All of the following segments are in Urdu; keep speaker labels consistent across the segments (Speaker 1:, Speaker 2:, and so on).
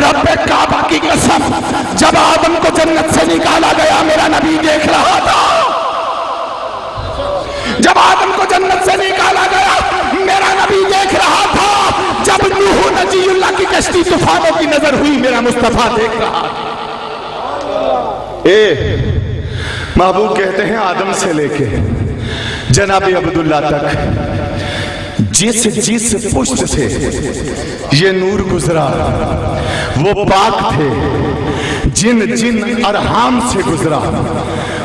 Speaker 1: رب کعبہ کی قسم جب آدم کو جنت سے نکالا گیا میرا نبی دیکھ رہا تھا. جب آدم کو جنت سے نکالا گیا میرا نبی دیکھ رہا تھا. جب نوح نجی اللہ کی کشتی طوفانوں کی نظر ہوئی میرا مصطفیٰ دیکھ رہا تھا. محبوب کہتے ہیں آدم سے لے کے جناب عبداللہ تک جس پشت سے یہ نور گزرا وہ پاک تھے. جن ارحام سے گزرا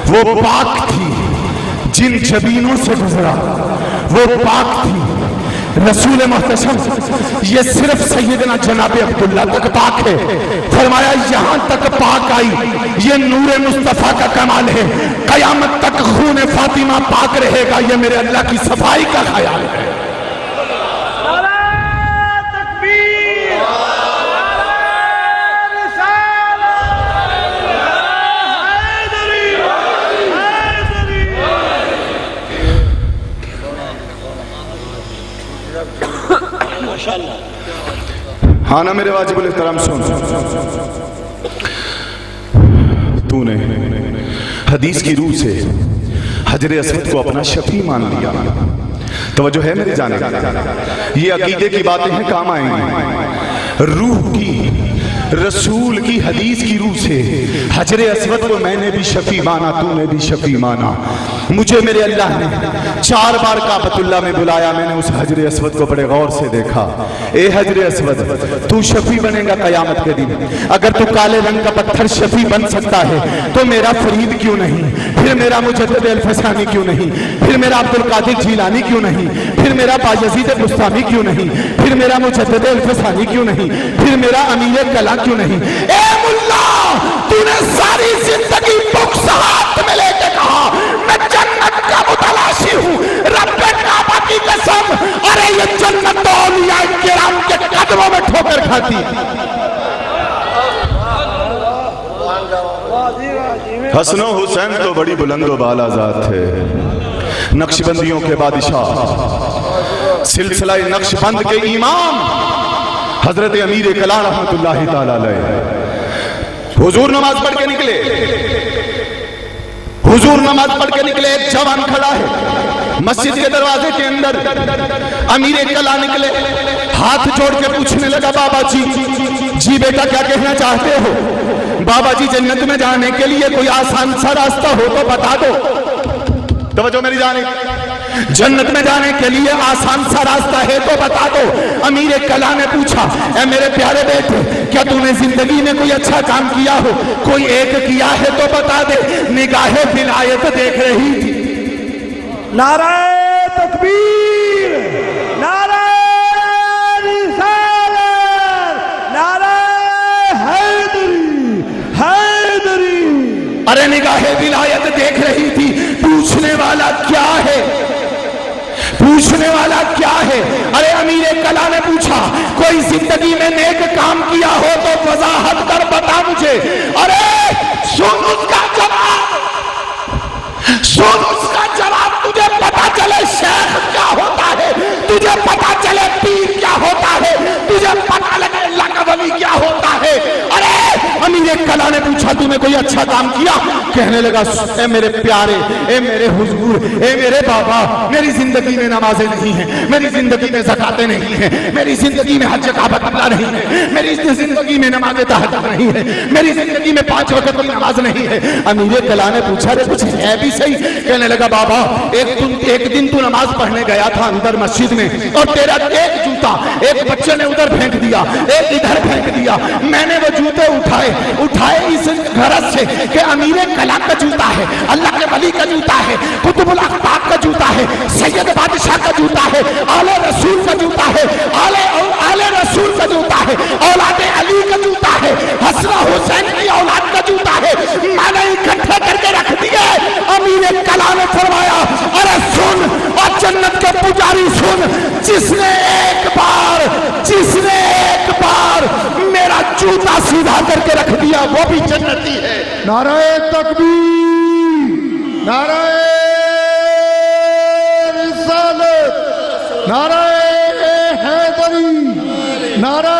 Speaker 1: وہ پاک تھی. جن جبینوں سے گزرا وہ پاک تھی. رسول محتشم یہ صرف سیدنا جناب عبداللہ تک پاک ہے. فرمایا یہاں تک پاک آئی یہ نور مصطفیٰ کا کمال ہے. قیامت تک خون فاطمہ پاک رہے گا یہ میرے اللہ کی صفائی کا خیال ہے. ہاں نا میرے واجب الاحترام سن. تو نے حدیث کی روح سے حجر اسود کو اپنا شفیع مان لیا. توجہ ہے میری جانب یہ عقیدے کی باتیں ہیں کام آئیں گی. روح کی رسول کی حدیث کی روح سے حجر اسود کو میں نے بھی شفیع مانا تو نے بھی شفیع مانا. مجھے میرے اللہ نے 4 بار کعبۃ اللہ میں بلایا. میں نے اس حجر اسود کو بڑے غور سے دیکھا. اے حجر اسود تو شفیع بنے گا قیامت کے دن. اگر تو کالے رنگ کا پتھر شفیع بن سکتا ہے تو میرا فرید کیوں نہیں, پھر میرا مجدد الفسانی کیوں نہیں, پھر میرا عبد القادر جیلانی کیوں نہیں, پھر میرا بایزید بستامی کیوں نہیں, پھر میرا مجدد الفسانی کیوں نہیں, پھر میرا امیر کلا کیوں نہیں. اے ملا تو نے ساری زندگی بکس ہاتھ میں لے کے کہا میں جنت کا متلاشی ہوں. رب کعبہ کی قسم ارے یہ جنت تو اولیاء کرام کے قدموں میں ٹھوکر کھاتی. حسن و حسین تو بڑی بلند و بالا ذات ہے. نقش بندیوں کے بادشاہ سلسلہ نقش بند کے امام حضرت امیر کلا رحمت اللہ تعالی علیہ. حضور نماز پڑھ کے نکلے. حضور نماز پڑھ کے نکلے. ایک جوان کھڑا ہے مسجد کے دروازے کے اندر. امیر کلا نکلے ہاتھ جوڑ کے پوچھنے لگا بابا جی بیٹا کیا کہنا چاہتے ہو؟ بابا جی جنت میں جانے کے لیے کوئی آسان سا راستہ ہو تو بتا دو. توجہ میری جانب جنت میں جانے کے لیے آسان سا راستہ ہے تو بتا دو. امیر کلا نے پوچھا اے میرے پیارے بیٹے کیا تم نے زندگی میں کوئی اچھا کام کیا ہو؟ کوئی ایک کیا ہے تو بتا دے. نگاہ ولایت دیکھ رہی تھی.
Speaker 2: نعرہ تکبیر, نعرہ رسالت, نعرہ حیدری, حیدری.
Speaker 1: ارے نگاہ ولایت دیکھ رہی تھی. پوچھنے والا کیا ہے؟ پوچھنے والا کیا ہے؟ ارے امیر کلا نے پوچھا کوئی زندگی میں نیک کام کیا ہو تو وضاحت کر بتا مجھے. ارے سن اس کا جواب, سن اس کا جواب. تجھے پتا چلے شیخ کیا ہوتا ہے, تجھے پتا چلے پیر کیا ہوتا ہے, تجھے پتا لگے اللہ کا ولی کیا ہوتا ہے. ارے امیر کلا نے پوچھا تم نے کوئی اچھا کام کیا؟ کہنے لگا اے میرے پیارے, اے میرے حضور, اے میرے بابا, میری زندگی میں نمازیں نہیں ہیں, میری زندگی میں زکاتیں نہیں ہیں, میری زندگی میں حج کعبۃ اللہ نہیں ہے, میری زندگی میں نماز تہجد نہیں ہے, میری زندگی میں 5 وقت کی نماز نہیں ہے. امیر کلا نے پوچھا رے کچھ ہے بھی صحیح. کہنے لگا بابا ایک دن تو نماز پڑھنے گیا تھا اندر مسجد میں اور تیرا ایک جوتا ایک بچے نے ادھر پھینک دیا, ایک ادھر پھینک دیا. میں نے وہ جوتے اٹھائے اس غرض سے کہ امیر کلا کا جوتا ہے, اللہ کے ولی کا جوتا ہے, قطب الاقطاب کا جوتا ہے, سید بادشاہ کا جوتا ہے, آل رسول کا جوتا ہے, آل رسول کا جوتا ہے, اولاد علی کا جوتا ہے, حسن حسین کی اولاد کا جوتا ہے. میں نے اکٹھے کر کے رکھ دیا. امیر کلا نے فرمایا ارے سن اور جنت کے پجاری سن, جس نے ایک بار میرا جوتا سیدھا کر کے رکھ دیا وہ بھی جنتی ہے.
Speaker 2: نعرہ تکبیر, نعرہ رسالت, نعرہ حیدری, نعرہ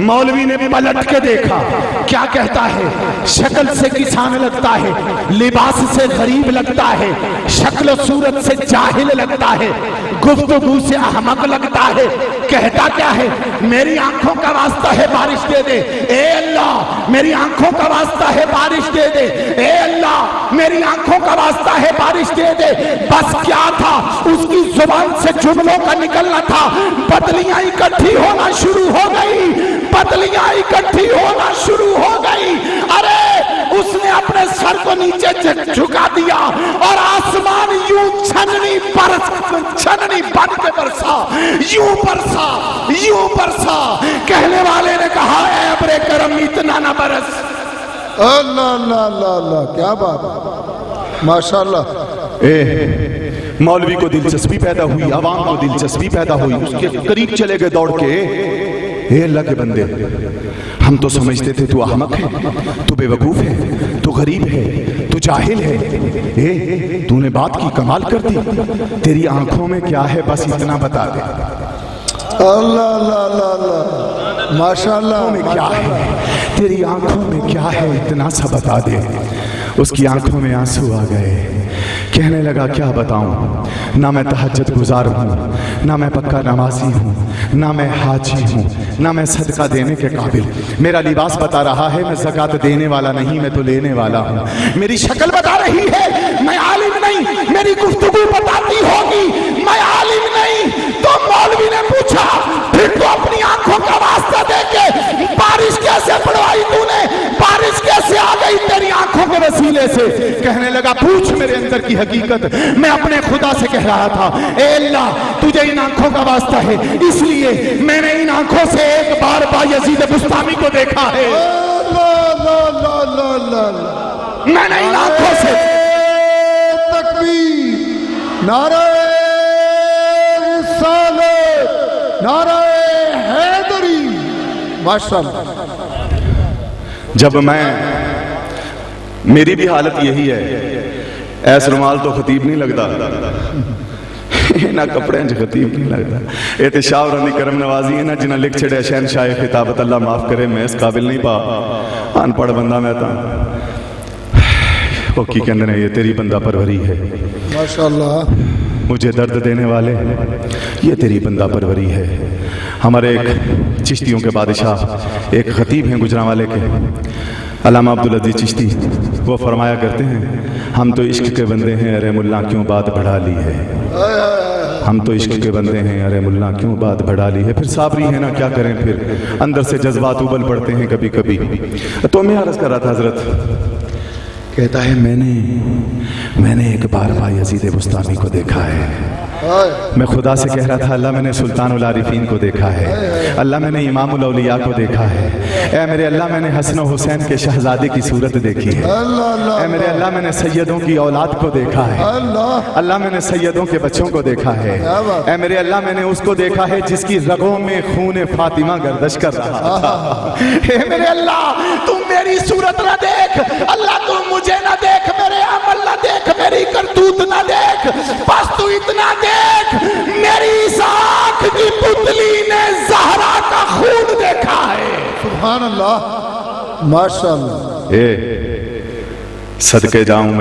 Speaker 1: مولوی نے پلٹ کے دیکھا، کیا کہتا ہے؟ شکل سے کسان لگتا ہے، لباس سے غریب لگتا ہے، شکل و صورت سے جاہل لگتا ہے، گفتگو سے احمق لگتا ہے، کہتا کیا ہے؟ میری آنکھوں کا واسطہ ہے بارش دے دے، اے اللہ میری آنکھوں کا واسطہ ہے بارش دے دے، اے اللہ میری آنکھوں کا واسطہ ہے بارش دے دے۔ بس کیا تھا اس کی زبان سے جملوں کا نکلنا تھا، پتلیاں اکٹھی ہونا شروع ہو گئی، پتلیاں اکٹھی ہونا شروع ہو گئی۔ ارے اس نے اپنے سر کو نیچے جھکا دیا اور آسمان یوں چھننی بن کے برسا، یوں برسا، یوں برسا۔ کہنے والے نے کہا اے ابر کرم اتنا نہ برس۔
Speaker 2: اللہ اللہ اللہ اللہ، کیا بات ہے، ماشاءاللہ۔
Speaker 3: مولوی کو دلچسپی پیدا ہوئی، عوام کو دلچسپی پیدا ہوئی، اس کے قریب چلے گئے دوڑ کے، اے اللہ کے بندے، ہم تو سمجھتے تھے تو احمق ہے، تو بے وقوف ہے، تو غریب ہے، تو جاہل ہے، تو نے بات کی کمال کر دی، تیری آنکھوں میں کیا ہے بس اتنا بتا دے۔
Speaker 2: اللہ اللہ اللہ اللہ، ماشاءاللہ
Speaker 3: میں کیا ہے، تیری آنکھوں میں کیا ہے اتنا سا بتا دے۔ اس کی آنکھوں میں آنسو آ گئے، کہنے لگا کیا بتاؤں، نہ میں تہجد گزار ہوں، نہ میں پکا نمازی ہوں، نہ میں حاجی ہوں، نہ میں صدقہ دینے کے قابل، میرا لباس بتا رہا ہے میں زکوٰۃ دینے والا نہیں، میں تو لینے والا ہوں، میری شکل بتا رہی ہے میں عالم نہیں، میری گفتگو بتاتی ہوگی میں عالم نہیں۔ تو مولوی نے پوچھا پھر تو اپنی آنکھوں کا واسطہ دے کے بارش کیسے پڑوائی تو نے، بارش کیسے آ گئی تیری آنکھوں کے وسیلے سے؟ کہنے لگا پوچھ میرے اندر کی حقیقت، میں اپنے خدا سے کہہ رہا تھا اے اللہ تجھے ان آنکھوں کا واسطہ ہے، اس لیے میں نے ان آنکھوں سے ایک بار بایزید بستامی کو دیکھا ہے، میں نے ان آنکھوں سے
Speaker 2: تکبیر، نعرہ رسالت، نعرہ حیدری، ماشاءاللہ۔
Speaker 3: جب میری بھی حالت یہی ہے، ایس رومال تو خطیب نہیں لگتا، نہ کپڑے انج خطیب نہیں لگتا، احتشام رانی کرم نوازی ہے نا جنہیں لکھ چھڑے شہنشاہ خطابت، اللہ معاف کرے میں اس قابل نہیں پا، ان پڑھ بندہ میں تھا، وہ کی کہندے نے یہ تیری بندہ پروری ہے،
Speaker 2: ماشاءاللہ،
Speaker 3: مجھے درد دینے والے یہ تیری بندہ پروری ہے۔ ہمارے ایک چشتیوں کے بادشاہ ایک خطیب ہیں گجرانوالے کے، علامہ عبدالعزیز چشتی، وہ فرمایا کرتے ہیں ہم تو عشق کے بندے ہیں ارے ملا کیوں بات بڑھا لی ہے، ہم تو عشق کے بندے ہیں ارے ملا کیوں بات بڑھا لی ہے۔ پھر صابری ہے نا کیا کریں، پھر اندر سے جذبات ابل پڑتے ہیں کبھی کبھی۔ تو میں عرض کر رہا تھا حضرت، کہتا ہے میں نے ایک بار بایزید بستامی کو دیکھا ہے، میں خدا سے کہہ رہا تھا اللہ میں نے سلطان العارفین کو دیکھا ہے، اللہ میں نے امام الاولیاء کو دیکھا ہے، اے میرے اللہ میں نے حسن و حسین کے شہزادے کی صورت دیکھی ہے، اے میرے اللہ میں نے سیدوں کی اولاد کو دیکھا ہے، اللہ میں نے سیدوں کے بچوں کو دیکھا ہے، اے میرے اللہ میں نے اس کو دیکھا ہے جس کی رگوں میں خون فاطمہ گردش کر رہا تھا، اے میرے اللہ تم میری صورت نہ دیکھ، اللہ تم مجھے نہ دیکھ، میرے عمل نہ دیکھ، میری کرتوت نہ دیکھ، بس تو اتنا دیکھ میری اس آنکھ کی پتلی نے زہرا کا خون دیکھا ہے۔
Speaker 2: سبحان اللہ، ماشاءاللہ۔
Speaker 3: صدقے جاؤں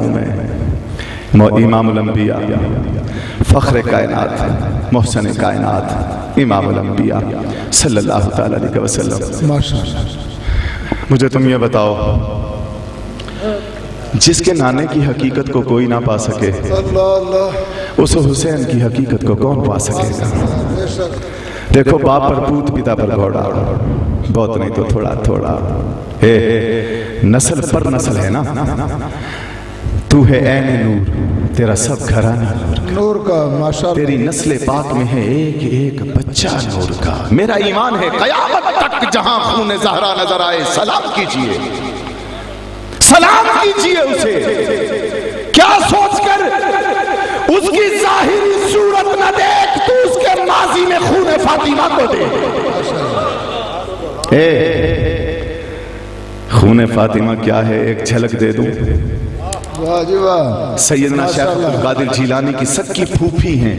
Speaker 3: میں امام الانبیاء فخر کائنات محسن کائنات امام الانبیاء صلی اللہ تعالی علیہ وسلم۔
Speaker 2: ماشاءاللہ،
Speaker 3: مجھے تم یہ بتاؤ جس کے نانے کی حقیقت کو کوئی نہ پا سکے اس حسین کی حقیقت کو کون پا سکے گا؟ دیکھو باپ پر پوت پتا پر گھوڑا، بہت نہیں تو تھوڑا تھوڑا، نسل پر نسل ہے نا، تو ہے عین نور، تیرا سب گھرانہ
Speaker 2: نور کا، ماشاءاللہ،
Speaker 3: تیری نسل پاک میں ہے ایک ایک بچہ نور کا۔ میرا ایمان ہے قیامت تک جہاں خون زہرا نظر آئے سلام کیجئے، سلام کیجئے اسے، کیا سوچ کر اس کی ظاہری صورت نہ دیکھ، تو اس کے ماضی میں خون فاطمہ کو دے۔ خون فاطمہ کیا ہے ایک جھلک دے دوں،
Speaker 2: واہ جی واہ،
Speaker 3: سیدنا شیخ عبد القادر جیلانی کی سکی پھوپھی ہیں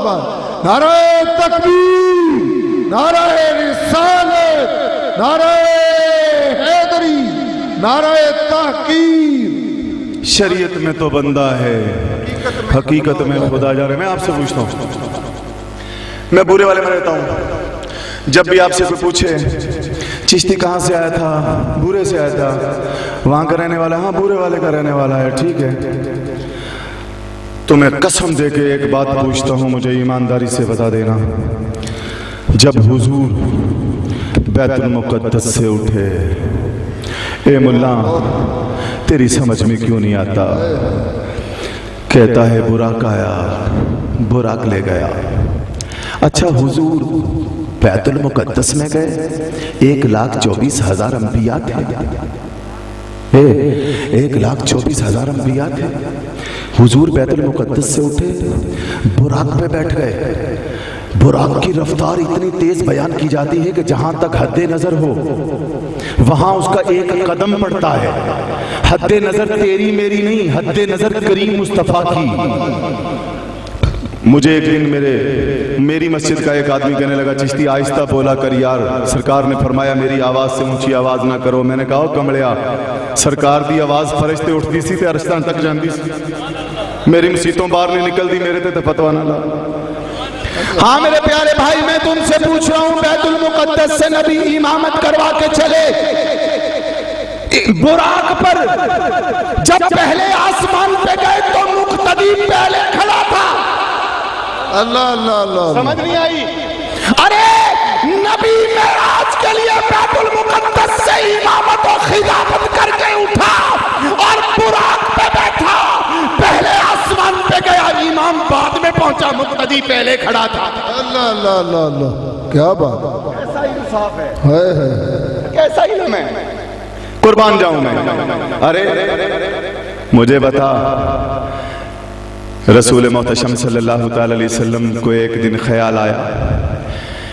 Speaker 2: اکبر نعرہ تکبیر نعرہ رسالت نعرہ حیدری نعرہ تحقیر
Speaker 3: شریعت میں تو بندہ ہے حقیقت میں خدا جا رہے. میں آپ سے پوچھتا ہوں, میں بورے والے میں رہتا ہوں, جب بھی آپ سے کوئی پوچھے چشتی کہاں سے آیا تھا, بورے سے آیا تھا, وہاں کا رہنے والا, ہاں بورے والے کا رہنے والا ہے, ٹھیک ہے, تو میں قسم دے کے ایک بات پوچھتا ہوں, مجھے ایمانداری سے بتا دینا, جب حضور بیت المقدس سے اٹھے, اے ملا تیری سمجھ میں کیوں نہیں آتا, کہتا ہے براق آیا براق لے گیا. اچھا حضور بیت المقدس میں گئے, 1,24,000 انبیاء تھے, 1,24,000 انبیاء تھے, حضور بیت المقدس سے اٹھے, براق پہ بیٹھ گئے. براق کی رفتار اتنی تیز بیان کی جاتی ہے کہ جہاں تک حد نظر ہو وہاں اس کا ایک قدم پڑتا ہے. حد نظر تیری میری نہیں, حد نظر کریم مصطفیٰ کی. مجھے ایک دن میری مسجد کا ایک آدمی کہنے لگا, چشتی آہستہ بولا کر یار, سرکار نے فرمایا میری آواز سے اونچی آواز نہ کرو. میں نے کہا کمڑیا, سرکار دی آواز فرشتے اٹھتی سی تے عرشتاں تک جاندی سی, میری مسیتوں باہر نہیں نکل دی, میرے تے فتویٰ نہ لا. ہاں میرے پیارے بھائی, میں تم سے پوچھ رہا ہوں, بیت المقدس سے نبی امامت کروا کے چلے, براق پر جب پہلے آسمان پہ گئے تو مقتدی پہلے کھڑا تھا.
Speaker 2: اللہ اللہ اللہ,
Speaker 3: سمجھ نہیں آئی؟
Speaker 1: ارے نبی معراج کے لیے بیت المقدس سے امامت و خلافت کر کے اٹھا اور براق پہ بیٹھا, پہلے آسمان پہ گیا, امام بعد میں پہنچا, مقتدی پہلے کھڑا تھا.
Speaker 2: اللہ اللہ اللہ اللہ, کیا بات,
Speaker 3: کیسا انصاف ہے,
Speaker 2: ہے
Speaker 3: کیسا علم ہے, قربان جاؤں میں. ارے مجھے بتا, رسول محتشم صلی اللہ تعالی علیہ وسلم کو ایک دن خیال آیا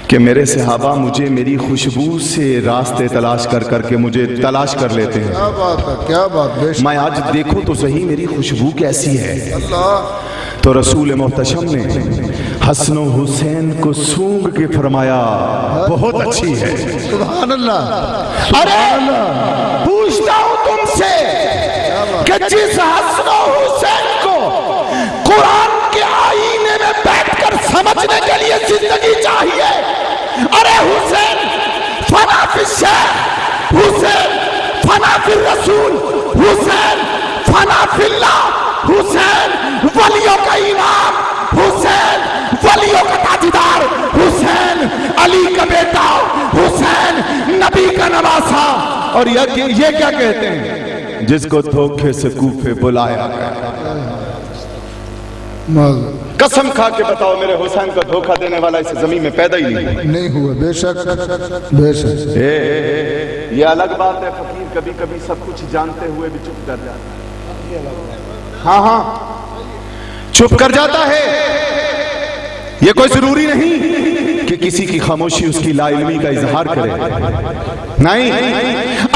Speaker 3: کہ میرے صحابہ مجھے میری خوشبو سے راستے تلاش کر کر کے مجھے تلاش کر لیتے ہیں,
Speaker 2: کیا بات ہے, کیا بات, بے شک,
Speaker 3: میں آج دیکھوں تو صحیح میری خوشبو کیسی ہے.
Speaker 2: اللہ,
Speaker 3: تو رسول محتشم نے حسن و حسین کو سونگ کے فرمایا بہت اچھی ہے.
Speaker 2: سبحان اللہ.
Speaker 1: ارے پوچھتا ہوں تم سے کہ جس حسن و حسین کو قرآن کے آئینے میں بیٹھ کر سمجھنے کے لیے زندگی چاہیے, ارے حسین فنا فی الشیخ, حسین فنا فی الرسول, حسین فنا فی اللہ, حسین ولیوں کا امام, حسین ولیوں کا تاجدار, حسین علی کا بیٹا, حسین نبی کا نواسا.
Speaker 3: اور یہ کیا کہتے ہیں, جس کو دھوکے سے کوفے بلایا گیا. قسم کھا کے بتاؤ میرے حسین کو دھوکہ دینے والا اس زمین میں پیدا ہی
Speaker 2: نہیں ہوا. بے شک بے شک.
Speaker 3: یہ الگ بات ہے, فقیر کبھی کبھی سب کچھ جانتے ہوئے بھی چپ کر جاتا ہے. ہاں چپ کر جاتا ہے. یہ کوئی ضروری نہیں کہ کسی کی خاموشی اس کی لا علمی کا اظہار کرے, نہیں.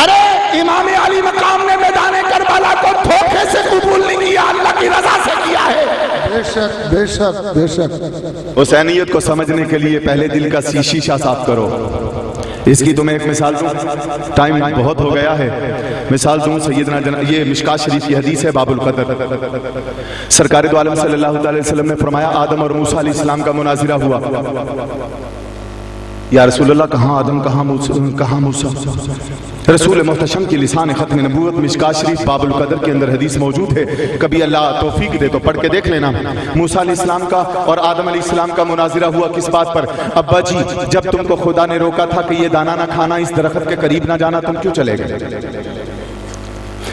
Speaker 1: ارے امام علی مقام نے میدان کربلا کو دھوکے سے قبول نہیں کیا, اللہ کی رضا سے کیا ہے.
Speaker 2: بے شک بے شک بے شک.
Speaker 3: حسینیت کو سمجھنے کے لیے پہلے دل کا شیشہ صاف کرو. اس کی تمہیں ایک مثال دوں, ٹائم بہت ہو گیا ہے, مثال دوں. سیدنا یہ مشکات شریف کی حدیث ہے, باب القدر. سرکار دو عالم صلی اللہ علیہ وسلم نے فرمایا آدم اور موسیٰ علیہ السلام کا مناظرہ ہوا. یا رسول اللہ کہاں آدم کہاں موسیٰ. رسول محتشم کی لسان ختم نبوت مشکات شریف باب القدر کے اندر حدیث موجود ہے, کبھی اللہ توفیق دے تو پڑھ کے دیکھ لینا. موسیٰ علیہ السلام کا اور آدم علیہ السلام کا مناظرہ ہوا کس بات پر, ابا جی جب تم کو خدا نے روکا تھا کہ یہ دانا نہ کھانا, اس درخت کے قریب نہ جانا, تم کیوں چلے گئے.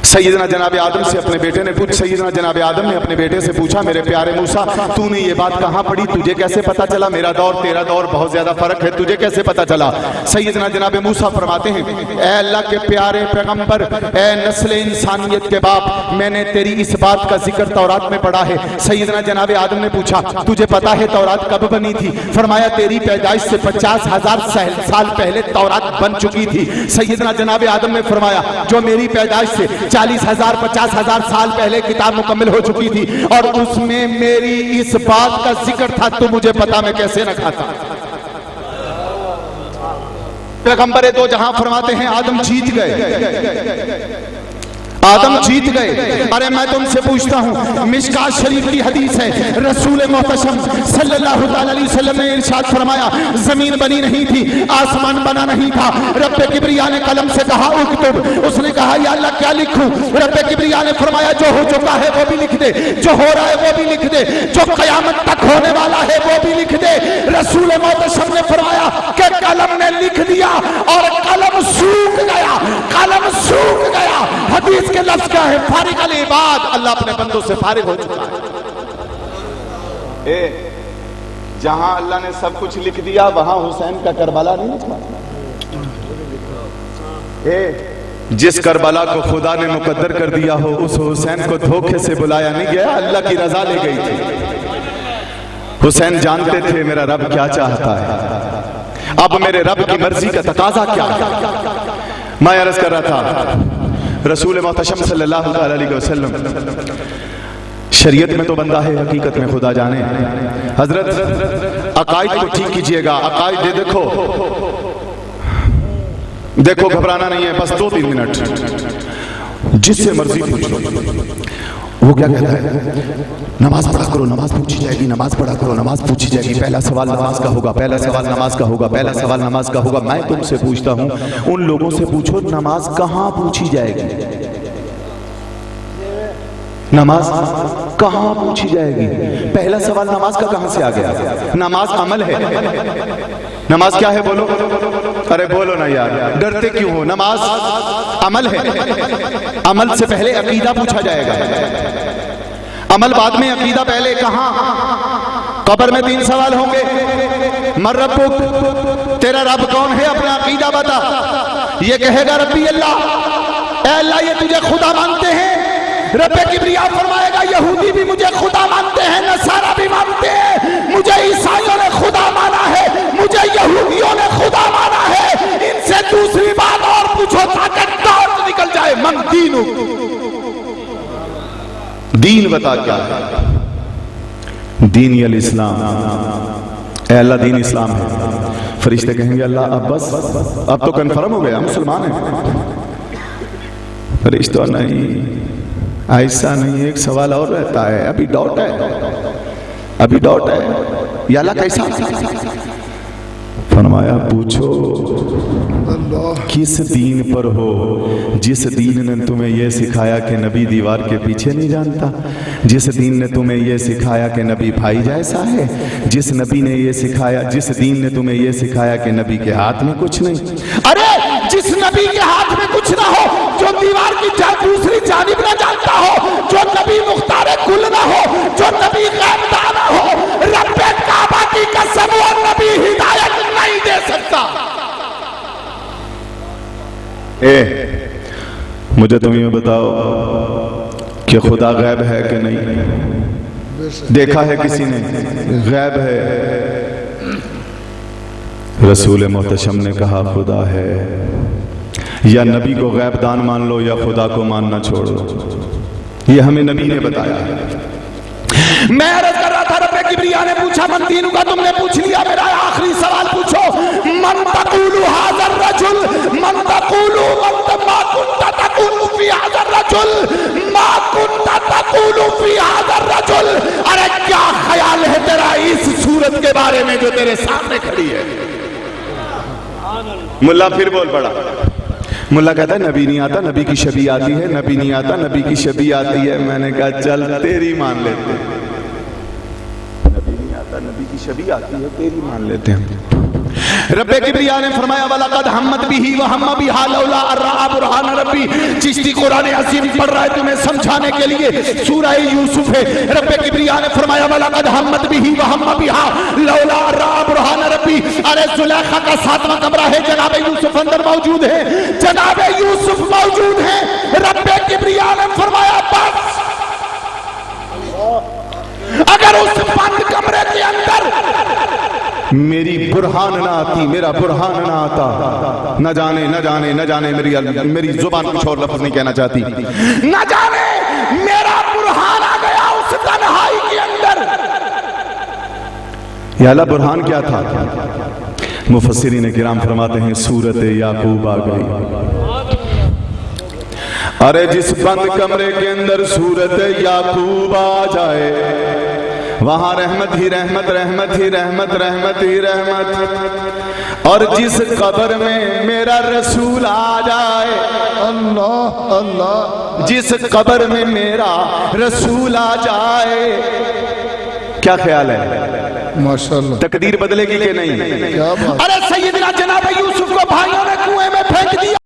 Speaker 3: سیدنا جناب آدم سے اپنے بیٹے نے سیدنا جناب آدم نے اپنے بیٹے سے پوچھا, میرے پیارے موسیٰ تو نے یہ بات کہاں پڑھی, تجھے کیسے پتا چلا, میرا دور تیرا دور بہت زیادہ فرق ہے, تجھے کیسے پتا چلا. سیدنا جناب موسیٰ فرماتے ہیں, اے اللہ کے پیارے پیغمبر, اے نسل انسانیت کے باپ, میں نے تیری اس بات کا ذکر تورات میں پڑھا ہے. سیدنا جناب آدم نے پوچھا تجھے پتا ہے تورات کب بنی تھی, فرمایا تیری پیدائش سے 50,000 سال پہلے تورات بن چکی تھی. سیدنا جناب آدم نے فرمایا جو میری پیدائش سے
Speaker 1: 40,000 50,000 سال پہلے کتاب مکمل ہو چکی تھی اور اس میں میری اس بات کا ذکر تھا، تو مجھے پتا میں کیسے نہ کھاتا۔ پیغمبر دو جہاں فرماتے ہیں آدم جیت گئے، آدم جیت گئے۔ ارے میں تم سے پوچھتا ہوں، مشکات شریف کی حدیث ہے، رسول محتشم صلی اللہ تعالی علیہ وسلم نے ارشاد فرمایا زمین بنی نہیں تھی، آسمان بنا نہیں تھا، رب کبریا نے قلم سے کہا اکتب، اس نے کہا یا اللہ کیا لکھوں؟ رب کبریا نے فرمایا جو ہو چکا ہے وہ بھی لکھ دے، جو ہو رہا ہے وہ بھی لکھ دے، جو قیامت تک ہونے والا ہے وہ بھی لکھ دے۔ رسول محتشم نے فرمایا کہ قلم نے لکھ دیا اور قلم سوکھ گیا، قلم سوکھ گیا۔ حدیث کے لفظ کیا ہے؟ فارغ العباد، اللہ اپنے بندوں سے فارغ ہو چکا ہے۔ جہاں اللہ نے سب کچھ لکھ دیا وہاں حسین کا کربلا نہیں لکھا۔ جس کربلا کو خدا نے مقدر کر دیا ہو اس حسین کو دھوکے سے بلایا نہیں گیا، اللہ کی رضا لے گئی تھی۔ حسین جانتے تھے میرا رب کیا چاہتا ہے، اب میرے رب کی مرضی کا تقاضا کیا ہے۔ میں عرض کر رہا تھا رسول محتشم صلی اللہ علیہ وسلم شریعت میں تو بندہ ہے، حقیقت میں خدا جانے۔ حضرت عقائد کو ٹھیک کیجئے گا، عقائد دیکھو گھبرانا نہیں ہے، بس 2-3 منٹ جس سے مرضی پوچھ لو۔ وہ کیا کہتا ہے؟ نماز پڑھا کرو، نماز پوچھی جائے گی، نماز پڑھا کرو، نماز پوچھی جائے گی، پہلا سوال نماز کا ہوگا، پہلا سوال نماز کا ہوگا، پہلا سوال نماز کا ہوگا۔ میں تم سے پوچھتا ہوں ان لوگوں سے پوچھو نماز کہاں پوچھی جائے گی؟ نماز کہاں پوچھی جائے گی؟ پہلا سوال نماز کا کہاں سے آ گیا؟ نماز عمل ہے، نماز کیا ہے بولو؟ ارے بولو نا یار، ڈرتے کیوں ہو؟ نماز عمل ہے، عمل سے پہلے عقیدہ پوچھا جائے گا، عمل بعد میں، عقیدہ پہلے۔ کہاں؟ قبر میں 3 سوال ہوں گے، من ربک، تیرا رب کون ہے، اپنا عقیدہ بتا۔ یہ کہے گا ربی اللہ، اے اللہ یہ تجھے خدا مانتے ہیں؟ رب کبریا فرمائے گا یہودی بھی مجھے خدا مانتے ہیں، نصارہ بھی مانتے ہیں، مجھے عیسائیوں نے خدا مانا ہے، مجھے یہودیوں نے خدا مانا ہے، ان سے دوسری بات اور پوچھو تاکہ ڈاٹ نکل جائے۔ من دینو، دین بتا کیا ہے؟ دین الاسلام، اے اللہ دین اسلام ہے۔ فرشتے کہیں گے اللہ اب بس، اب تو کنفرم ہو گیا مسلمان ہیں۔ فرشتہ نہیں، ایسا نہیں، ایک سوال اور رہتا ہے، ابھی ڈاؤٹ ہے، ابھی ڈاؤٹ ہے۔ یا اللہ کیسا؟ فرمایا پوچھو کس دین پر ہو؟ جس دین نے تمہیں یہ سکھایا کہ نبی دیوار کے پیچھے نہیں جانتا، جس دین نے تمہیں یہ سکھایا کہ نبی بھائی جیسا ہے، جس نبی نے یہ سکھایا، جس دین نے تمہیں یہ سکھایا کہ نبی کے ہاتھ میں کچھ نہیں۔ ارے جس نبی کے ہاتھ میں کچھ نہ ہو، جو دیوار کی دوسری جانب نہ جانتا ہو، جو نبی مختار کل نہ ہو، جو نبی غیب دانا ہو، رب کعبہ کی قسم وہ نبی ہدایت نہیں دے سکتا۔ مجھے تم یہ بتاؤ کہ خدا غیب ہے کہ نہیں؟ دیکھا ہے کسی نے؟ غیب ہے۔ رسول محتشم نے کہا خدا ہے، یا نبی کو غیب دان مان لو یا خدا کو ماننا چھوڑ دو، یہ ہمیں نبی نے بتایا۔ میں عرض کر رہا تھا رب کبریا نے پوچھا من دینوں کا، تم نے پوچھ لیا، میرا آخری سوال پوچھو من تقول هذا الرجل، من تقول ما كنت تقول في هذا الرجل، ما كنت تقول في هذا الرجل۔ ارے کیا خیال ہے تیرا اس صورت کے بارے میں جو تیرے سامنے کھڑی ہے؟ ملا پھر بول پڑا، ملا کہتا ہے نبی نہیں آتا، نبی کی شبیہ آتی ہے، نبی نہیں آتا، نبی کی شبیہ آتی ہے۔ میں نے کہا چل تیری مان لیتے ہیں، نبی نہیں آتا، نبی کی شبیہ آتی ہے، تیری مان لیتے ہیں۔ رب کبریا نے فرمایا وَلَقَدْ هَمَّتْ بِهِ وَهَمَّ بِهَا لَوْلَا أَن رَأَىٰ بُرْهَانَ رَبِّهِ۔ چشتی قرآن عظیم پڑھ رہا ہے تمہیں سمجھانے کے لیے، سورہ یوسف ہے۔ رب کبریا نے فرمایا وَلَقَدْ هَمَّتْ بِهِ وَهَمَّ بِهَا لَوْلَا أَن رَأَىٰ بُرْهَانَ رَبِّهِ۔ ارے زلیخا کا 7واں کمرہ ہے، جناب یوسف اندر موجود ہے، جناب یوسف موجود ہے۔ رب کبریا نے فرمایا بس اگر اس بند کمرے کے اندر میری
Speaker 3: برہان نہ آتی، میرا برہان نہ آتا، نہ جانے نہ جانے نہ جانے میری زبان کچھ اور لفظ نہیں کہنا چاہتی،
Speaker 1: نہ جانے میرا برہان آ گیا اس تنہائی کے اندر.
Speaker 3: یا اللہ برہان کیا تھا؟ مفسرین کرام فرماتے ہیں سورت یعقوب آ گئی. ارے جس بند کمرے کے اندر سورت یعقوب آ جائے وہاں رحمت ہی رحمت، رحمت ہی رحمت، رحمت ہی رحمت. اور جس قبر میں میرا رسول آ جائے،
Speaker 2: اللہ اللہ،
Speaker 3: جس قبر میں میرا رسول آ جائے، کیا خیال ہے؟
Speaker 2: ماشاءاللہ،
Speaker 3: تقدیر بدلے گی کہ نہیں؟
Speaker 2: کیا بات.
Speaker 1: ارے سیدنا جناب یوسف کو بھائیوں نے کنویں میں پھینک دیا.